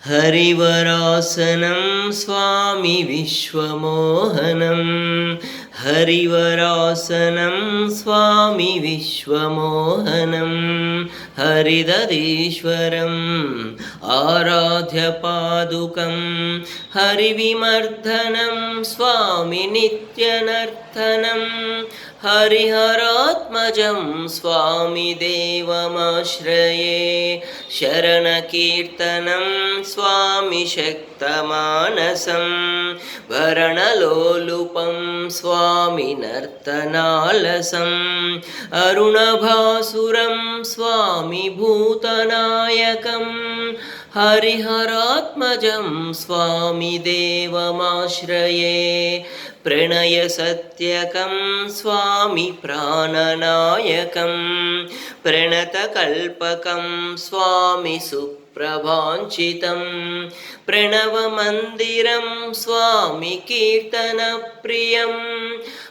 Harivarasanam स्वामी विश्वमोहनं Harivarasanam स्वामी विश्वमोहनं हरिदधीश्वरम् आराध्यपादुकं हरिविमर्दनं स्वामी नित्यनर्तनं हरिहरात्मजं स्वामी देवमाश्रये शरणकीर्तनं स्वामी शक्तमानसं भरणलोलुपं स्वामी नर्तनालसं अरुणभासुरं स्वामी भूतनायकं हरिहरात्मजं स्वामी देवमाश्रये प्रणयसत्यकं स्वामी प्राणनायकं प्रणतकल्पकं स्वामी सुप्रभाञ्चितं प्रणवमन्दिरं स्वामी कीर्तनप्रियं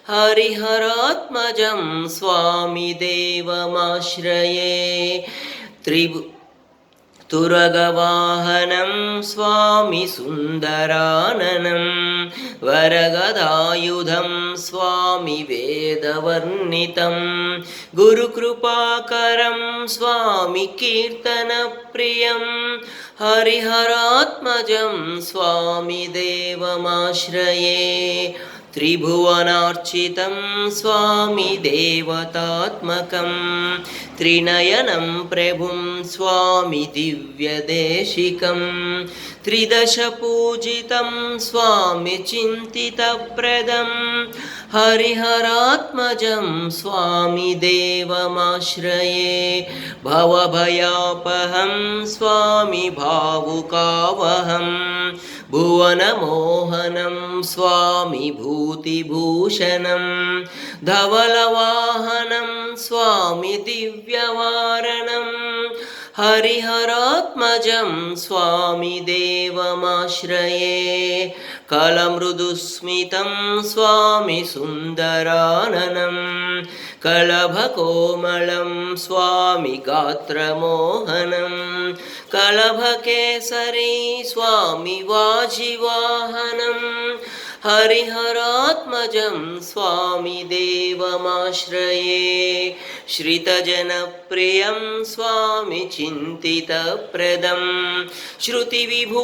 हरिहरात्मजं स्वामी देवमाश्रये तुरगवाहनं स्वामी सुन्दराननं वरगदायुधं स्वामी वेदवर्णितं गुरुकृपाकरं स्वामी कीर्तनप्रियं हरिहरात्मजं स्वामी देवमाश्रये त्रिभुवनार्चितं स्वामी देवतात्मकं त्रिनयनं प्रभुं स्वामी दिव्यदेशिकं त्रिदशपूजितं स्वामी चिन्तितप्रदं हरिहरात्मजं स्वामी देवमाश्रये भवभयापहं स्वामी भावुकावहं भुवनमोहनं स्वामी भूतिभूषणं धवलवाहनं स्वामी दिव्यवारणं हरिहरात्मजं स्वामी देवमाश्रये कलमृदुस्मितं स्वामी सुन्दराननं कलभकोमलं स्वामी गात्रमोहनं कलभकेसरी स्वामी वाजिवाहनं हरिहरात्मजं स्वामी देवमाश्रये श्रितजनप्रियं स्वामी चिन्तितप्रदं श्रुतिविभू